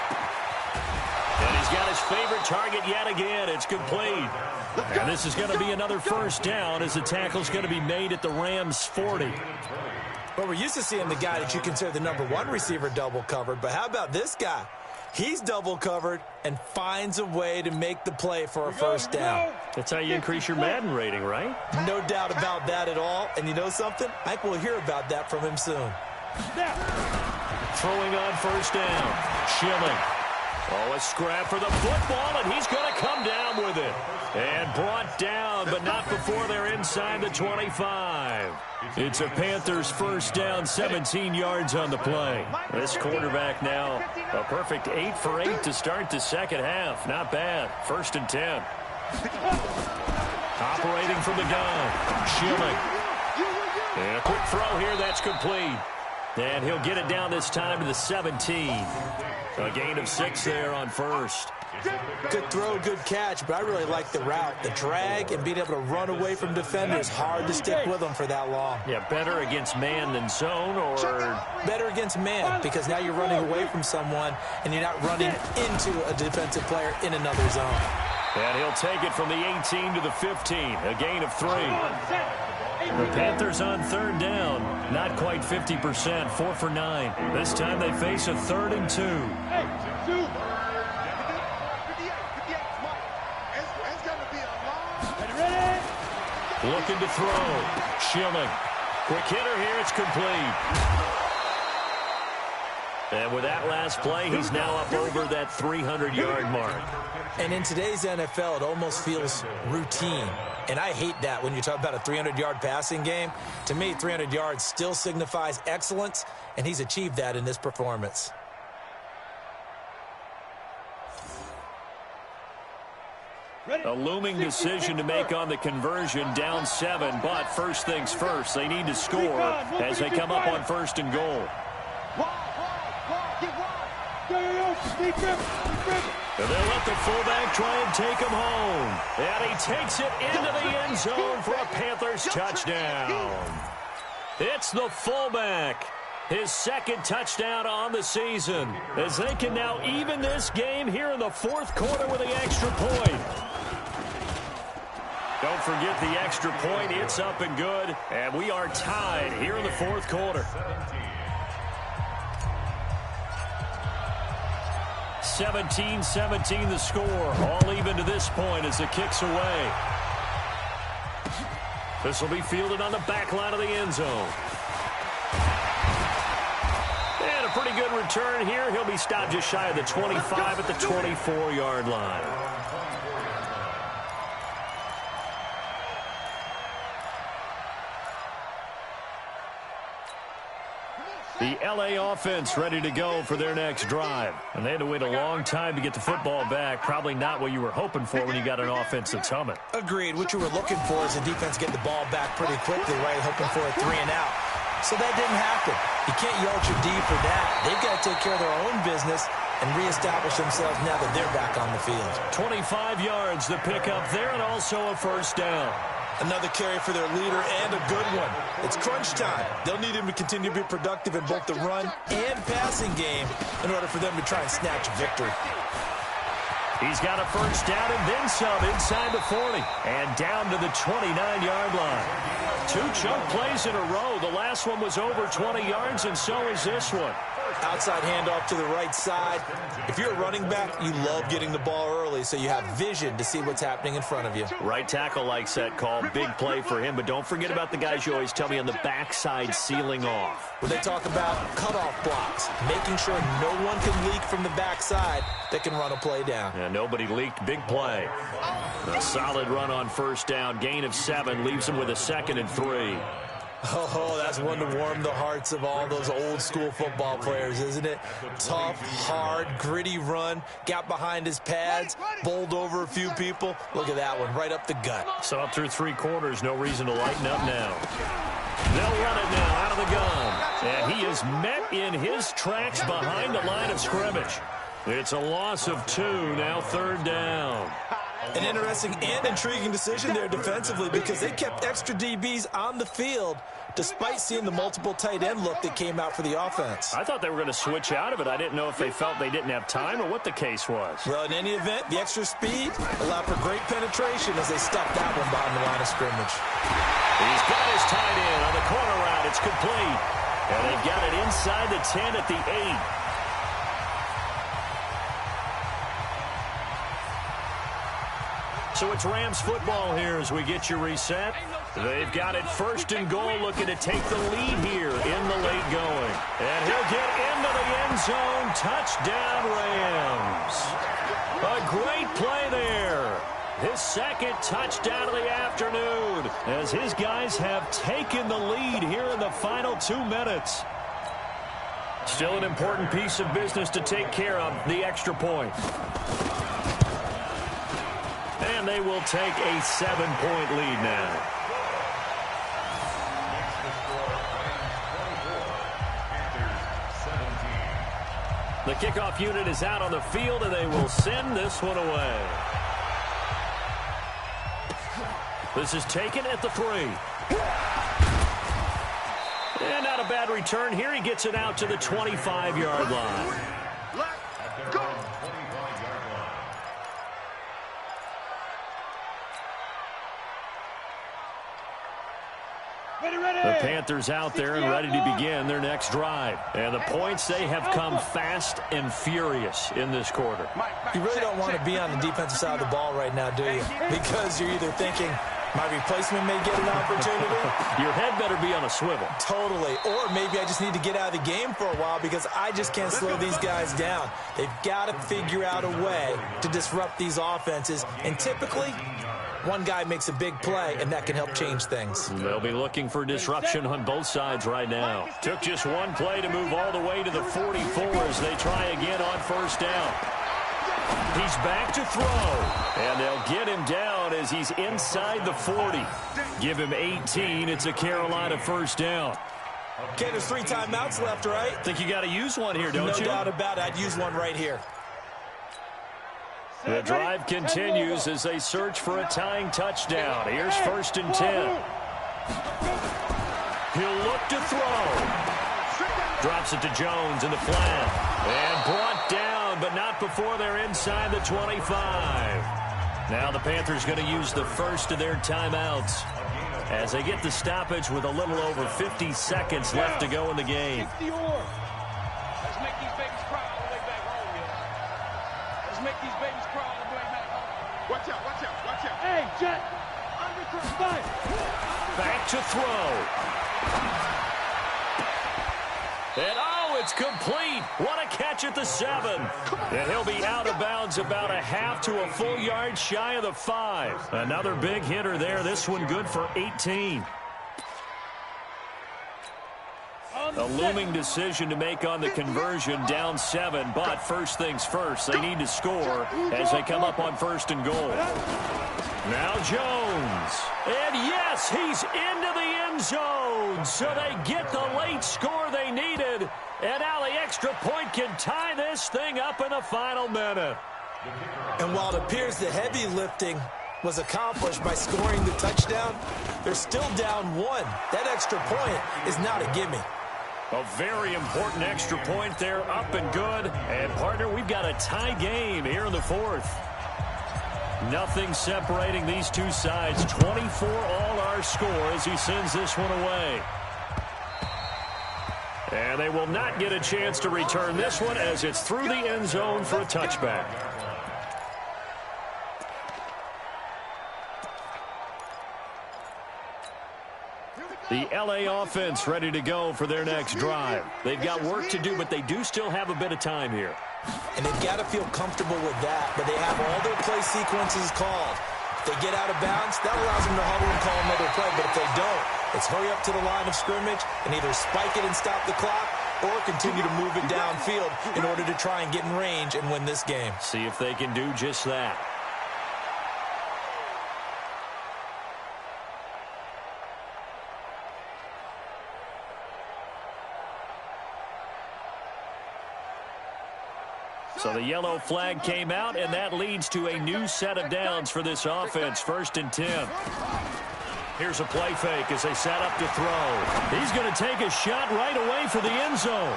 And he's got his favorite target yet again. It's complete. And this is going to be another 1st down as the tackle's going to be made at the Rams' 40. But we're used to seeing the guy that you consider the #1 receiver double covered. But how about this guy? He's double covered and finds a way to make the play for a 1st down. That's how you increase your Madden rating, right? No doubt about that at all. And you know something? I think we'll hear about that from him soon. Throwing on 1st down. Schilling. Oh, a scrap for the football, and he's going to come down with it. And brought down, but not before they're inside the 25. It's a Panthers 1st down, 17 yards on the play. This quarterback now, a perfect 8 for 8 to start the 2nd half. Not bad. 1st and 10. Operating from the gun. Schilling. And a quick throw here, that's complete. And he'll get it down this time to the 17. A gain of 6 there on 1st. Good throw, good catch, but I really like the route. The drag and being able to run away from defenders. Hard to stick with them for that long. Yeah, better against man than zone, or better against man, because now you're running away from someone and you're not running into a defensive player in another zone. And he'll take it from the 18 to the 15. A gain of 3. The Panthers on 3rd down. Not quite 50%. 4 for 9. This time they face a 3rd and 2. Looking to throw. Schilling. Quick hitter here. It's complete. And with that last play, he's now up over that 300-yard mark. And in today's NFL, it almost feels routine. And I hate that when you talk about a 300-yard passing game. To me, 300 yards still signifies excellence, and he's achieved that in this performance. A looming decision to make on the conversion, down 7, but first things first, they need to score as they come up on 1st and goal. And they'll let the fullback try and take him home. And he takes it into the end zone for a Panthers touchdown. It's the fullback. His 2nd touchdown on the season, as they can now even this game here in the 4th quarter with the extra point. Don't forget the extra point. It's up and good, and we are tied here in the 4th quarter. 17-17 the score, all even to this point as the kick's away. This will be fielded on the back line of the end zone. And a pretty good return here. He'll be stopped just shy of the 25 at the 24-yard line. The L.A. offense ready to go for their next drive. And they had to wait a long time to get the football back. Probably not what you were hoping for when you got an offense that's humming. Agreed. What you were looking for is the defense getting the ball back pretty quickly, right? Hoping for a 3 and out. So that didn't happen. You can't yell at your D for that. They've got to take care of their own business and reestablish themselves now that they're back on the field. 25 yards to pick up there, and also a first down. Another carry for their leader, and a good one. It's crunch time. They'll need him to continue to be productive in both the run and passing game in order for them to try and snatch a victory. He's got a first down and then some inside the 40 and down to the 29-yard line. 2 chunk plays in a row. The last one was over 20 yards, and so is this one. Outside handoff to the right side. If you're a running back, you love getting the ball early so you have vision to see what's happening in front of you. Right tackle likes that call. Big play for him, but don't forget about the guys you always tell me on the backside sealing off. When they talk about cutoff blocks, making sure no one can leak from the backside that can run a play down. Yeah, nobody leaked. Big play. A solid run on first down. Gain of 7 leaves them with a 2nd and 3. Oh, that's one to warm the hearts of all those old-school football players, isn't it? Tough, hard, gritty run. Got behind his pads, bowled over a few people. Look at that one, right up the gut. So up through 3 quarters, no reason to lighten up now. They'll run it now out of the gun. And he is met in his tracks behind the line of scrimmage. It's a loss of 2, now 3rd down. An interesting and intriguing decision there defensively because they kept extra DBs on the field despite seeing the multiple tight end look that came out for the offense. I thought they were going to switch out of it. I didn't know if they felt they didn't have time or what the case was. Well, in any event, the extra speed allowed for great penetration as they stuffed that one behind the line of scrimmage. He's got his tight end on the corner route. It's complete. And they've got it inside the 10 at the 8. So it's Rams football here as we get you reset. They've got it 1st and goal, looking to take the lead here in the late going. And he'll get into the end zone. Touchdown, Rams. A great play there. His 2nd touchdown of the afternoon as his guys have taken the lead here in the final 2 minutes. Still an important piece of business to take care of, the extra point. And they will take a 7-point lead now. The kickoff unit is out on the field, and they will send this one away. This is taken at the 3. And not a bad return here. He gets it out to the 25-yard line. Let's go. The Panthers out there and ready to begin their next drive. And the points, they have come fast and furious in this quarter. You really don't want to be on the defensive side of the ball right now, do you? Because you're either thinking, my replacement may get an opportunity. Your head better be on a swivel. Totally. Or maybe I just need to get out of the game for a while because I just can't slow these guys down. They've got to figure out a way to disrupt these offenses. And typically, one guy makes a big play, and that can help change things. They'll be looking for disruption on both sides right now. Took just one play to move all the way to the 44 as they try again on first down. He's back to throw, and they'll get him down as he's inside the 40. Give him 18. It's a Carolina first down. Okay, there's 3 timeouts left, right? Think you got to use one here, don't you? No doubt about it. I'd use one right here. The drive continues as they search for a tying touchdown. Here's 1st and 10. He'll look to throw. Drops it to Jones in the flat. And brought down, but not before they're inside the 25. Now the Panthers going to use the first of their timeouts as they get the stoppage with a little over 50 seconds left to go in the game. Let's make these babies cry all the way back home, yo. Let's make these babies cry all the way back home. Watch out, watch out, watch out. Hey, Jet. Back to throw. And oh, it's complete. What a catch at the 7. And he'll be out of bounds about a half to a full yard shy of the 5. Another big hitter there. This one good for 18. A looming decision to make on the conversion, down 7, but first things first, they need to score as they come up on 1st and goal. Now Jones, and yes, he's into the end zone. own, so they get the late score they needed. And now the extra point can tie this thing up in the final minute. And while it appears the heavy lifting was accomplished by scoring the touchdown, they're still down 1. That extra point is not a gimme. A very important extra point there, up and good. And, partner, we've got a tie game here in the fourth. Nothing separating these two sides. 24 all our score as he sends this one away. And they will not get a chance to return this one as it's through the end zone for a touchback. The LA offense ready to go for their next drive. They've got work to do, but they do still have a bit of time here. And they've got to feel comfortable with that, but they have all their play sequences called. If they get out of bounds, that allows them to huddle and call another play, but if they don't, it's hurry up to the line of scrimmage and either spike it and stop the clock or continue to move it downfield in order to try and get in range and win this game. See if they can do just that. So the yellow flag came out, and that leads to a new set of downs for this offense. 1st and 10. Here's a play fake as they set up to throw. He's going to take a shot right away for the end zone.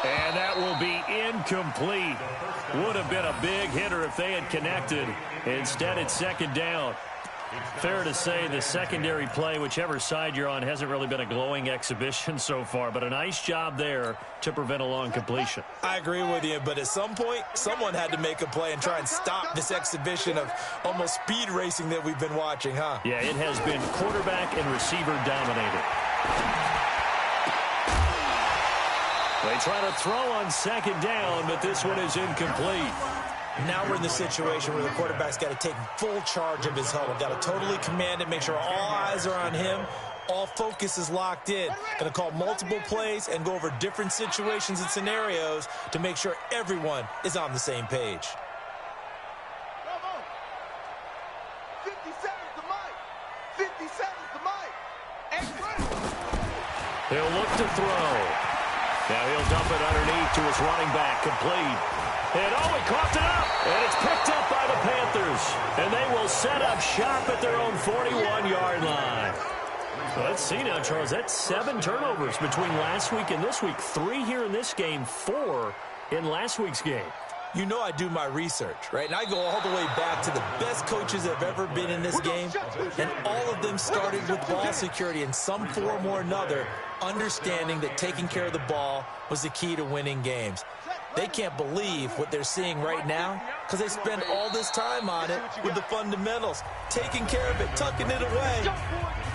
And that will be incomplete. Would have been a big hitter if they had connected. Instead, it's 2nd down. Fair to say the secondary play, whichever side you're on, hasn't really been a glowing exhibition so far, but a nice job there to prevent a long completion. I agree with you, but at some point, someone had to make a play and try and stop this exhibition of almost speed racing that we've been watching, huh? Yeah, it has been quarterback and receiver dominated. They try to throw on 2nd down, but this one is incomplete. Now we're in the situation where the quarterback's got to take full charge of his huddle. Got to totally command it, make sure all eyes are on him. All focus is locked in. Going to call multiple plays and go over different situations and scenarios to make sure everyone is on the same page. 50 seconds to Mike. 50 seconds to Mike. He'll look to throw. Now he'll dump it underneath to his running back, complete. And he coughed it up, and it's picked up by the Panthers. And they will set up shop at their own 41-yard line. Let's see now, Charles. That's 7 turnovers between last week and this week. 3 here in this game, 4 in last week's game. You know I do my research, right? And I go all the way back to the best coaches that have ever been in this game. And all of them started with ball security in some form or another, understanding that taking care of the ball was the key to winning games. They can't believe what they're seeing right now because they spend all this time on it with the fundamentals, taking care of it, tucking it away,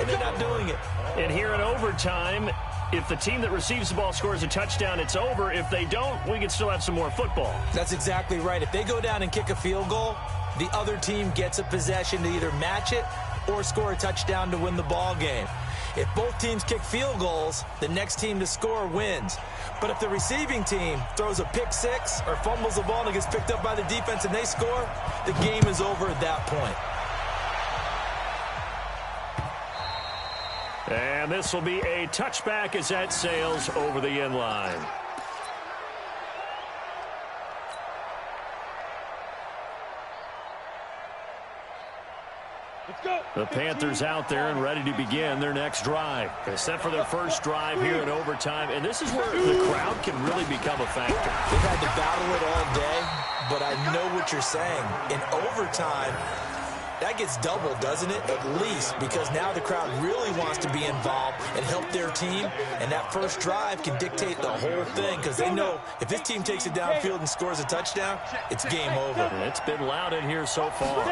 and they're not doing it. And here in overtime, if the team that receives the ball scores a touchdown, it's over. If they don't, we can still have some more football. That's exactly right. If they go down and kick a field goal, the other team gets a possession to either match it or score a touchdown to win the ball game. If both teams kick field goals, the next team to score wins. But if the receiving team throws a pick six or fumbles the ball and it gets picked up by the defense and they score, the game is over at that point. And this will be a touchback as that sails over the end line. The Panthers out there and ready to begin their next drive. They set for their first drive here in overtime, and this is where the crowd can really become a factor. They've had to battle it all day, but I know what you're saying. In overtime, that gets doubled, doesn't it? At least, because now the crowd really wants to be involved and help their team, and that first drive can dictate the whole thing because they know if this team takes it downfield and scores a touchdown, it's game over. And it's been loud in here so far.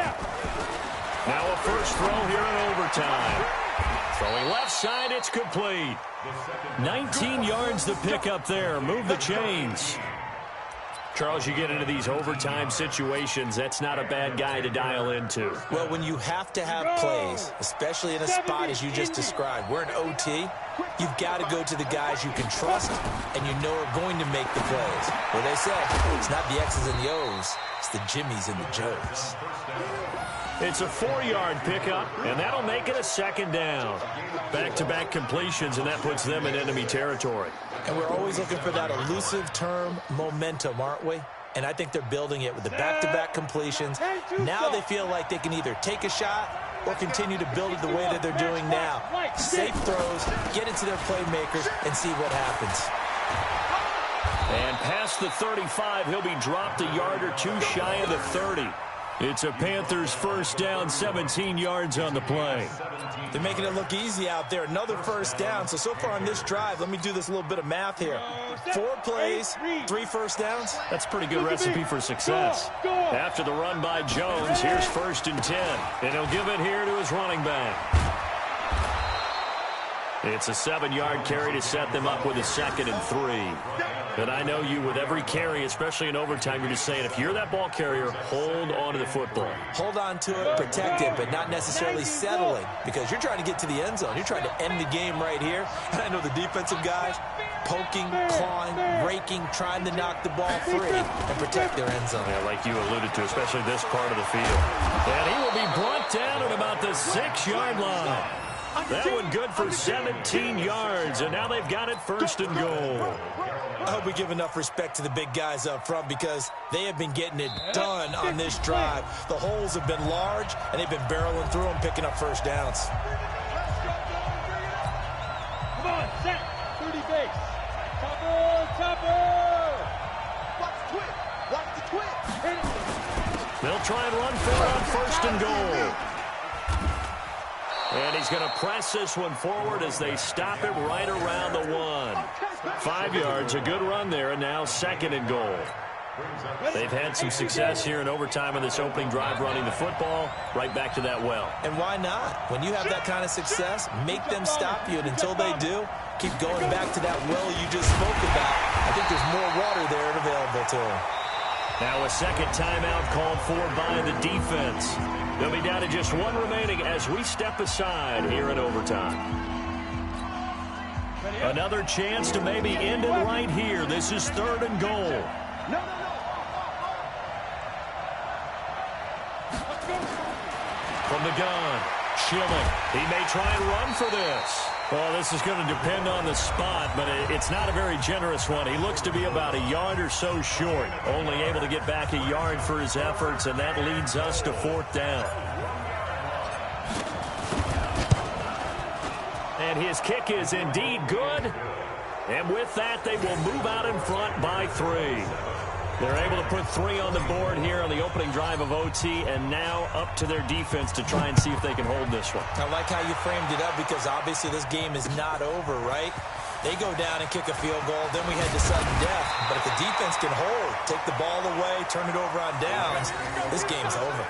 Now a first throw here in overtime. Throwing left side, it's complete. 19 yards to pick up there. Move the chains. Charles, you get into these overtime situations, that's not a bad guy to dial into. Well, when you have to have plays, especially in a spot as you just described, we're in OT, you've got to go to the guys you can trust and you know are going to make the plays. Well, they say it's not the X's and the O's, it's the Jimmies and the Joes. It's a 4-yard pickup, and that'll make it a second down. Back-to-back completions, and that puts them in enemy territory. And we're always looking for that elusive term, momentum, aren't we? And I think they're building it with the back-to-back completions. Now they feel like they can either take a shot or continue to build it the way that they're doing now. Safe throws, get it to their playmakers, and see what happens. And past the 35, he'll be dropped a yard or two shy of the 30. It's a Panthers first down, 17 yards on the play. They're making it look easy out there. Another first down. So far on this drive, let me do this little bit of math here. 4 plays, 3 first downs. That's a pretty good recipe for success. After the run by Jones, here's 1st and 10. And he'll give it here to his running back. It's a 7-yard carry to set them up with a 2nd and 3. And I know you, with every carry, especially in overtime, you're just saying, if you're that ball carrier, hold on to the football. Hold on to it, protect it, but not necessarily settling, because you're trying to get to the end zone. You're trying to end the game right here. And I know the defensive guys poking, clawing, raking, trying to knock the ball free and protect their end zone. Yeah, like you alluded to, especially this part of the field. And he will be brought down at about the 6-yard line. That one good for 17 yards, and now they've got it 1st and goal. I hope we give enough respect to the big guys up front, because they have been getting it done on this drive. The holes have been large, and they've been barreling through them, picking up first downs. Come on, set. 30 base. Topper. Watch the twist. Watch the twist. They'll try and run for it on 1st and goal. And he's going to press this one forward as they stop it right around the 1. 5 yards, a good run there, and now 2nd and goal. They've had some success here in overtime on this opening drive running the football. Right back to that well. And why not? When you have that kind of success, make them stop you, and until they do, keep going back to that well you just spoke about. I think there's more water there available to them. Now a second timeout called for by the defense. They'll be down to just 1 remaining as we step aside here in overtime. Another chance to maybe end it right here. This is 3rd and goal. From the gun, Schilling. He may try and run for this. Well, this is going to depend on the spot, but it's not a very generous one. He looks to be about a yard or so short, only able to get back a yard for his efforts, and that leads us to 4th down. And his kick is indeed good, and with that, they will move out in front by 3. They're able to put 3 on the board here on the opening drive of OT, and now up to their defense to try and see if they can hold this one. I like how you framed it up, because obviously this game is not over, right? They go down and kick a field goal, then we head to sudden death. But if the defense can hold, take the ball away, turn it over on downs, this game's over.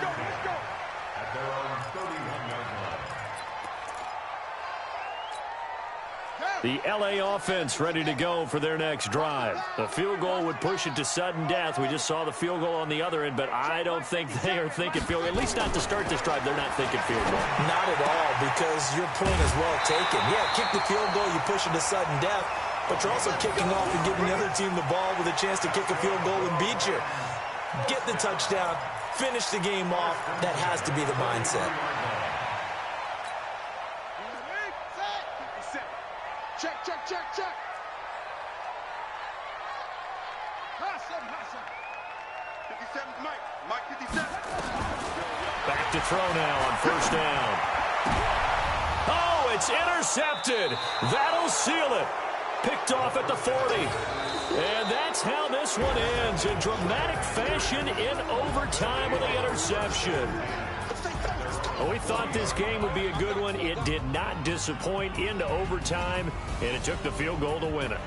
The L.A. offense ready to go for their next drive. The field goal would push it to sudden death. We just saw the field goal on the other end, but I don't think they are thinking field goal. At least not to start this drive. They're not thinking field goal. Not at all, because your point is well taken. Yeah, kick the field goal, you push it to sudden death, but you're also kicking off and giving the other team the ball with a chance to kick a field goal and beat you. Get the touchdown, finish the game off. That has to be the mindset. Check. Hassan. 57, Mike 57. Back to throw now on 1st down. Oh, it's intercepted. That'll seal it. Picked off at the 40. And that's how this one ends, in dramatic fashion in overtime with the interception. Well, we thought this game would be a good one. It did not disappoint into overtime, and it took the field goal to win it.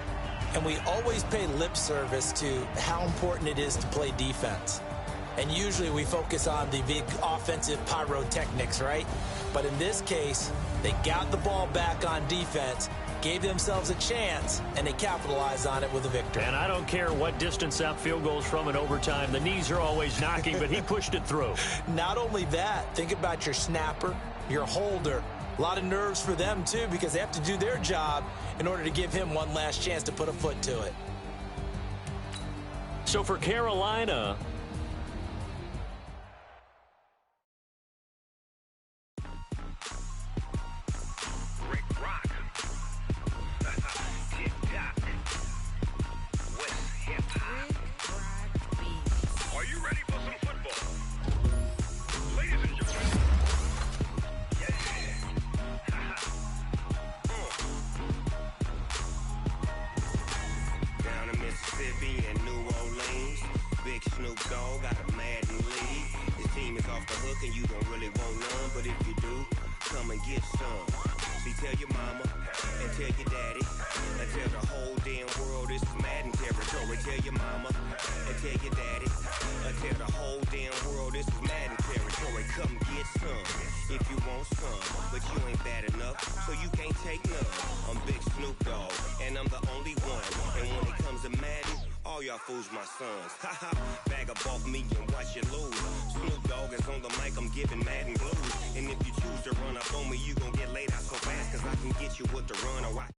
And we always pay lip service to how important it is to play defense. And usually we focus on the big offensive pyrotechnics, right? But in this case, they got the ball back on defense, gave themselves a chance, and they capitalized on it with a victory. And I don't care what distance that field goes from in overtime. The knees are always knocking, but he pushed it through. Not only that, think about your snapper, your holder. A lot of nerves for them, too, because they have to do their job in order to give him one last chance to put a foot to it. So for Carolina, Mississippi and New Orleans. Big Snoop Dogg got a Madden league. His team is off the hook and you don't really want none, but if you do, come and get some. See, tell your mama and tell your daddy and tell the whole damn world this is Madden territory. Tell your mama and tell your daddy and tell the whole damn world this is Madden territory. Come get some if you want some, but you ain't bad enough, so you can't take none. I'm Big Snoop Dogg, and I'm the only one. And when it comes to Madden, all y'all fools my sons. Haha, bag up off me and watch you lose. Snoop Dogg is on the mic, I'm giving Madden blues. And if you choose to run up on me, you gon' get laid out so fast, cause I can get you with the run or I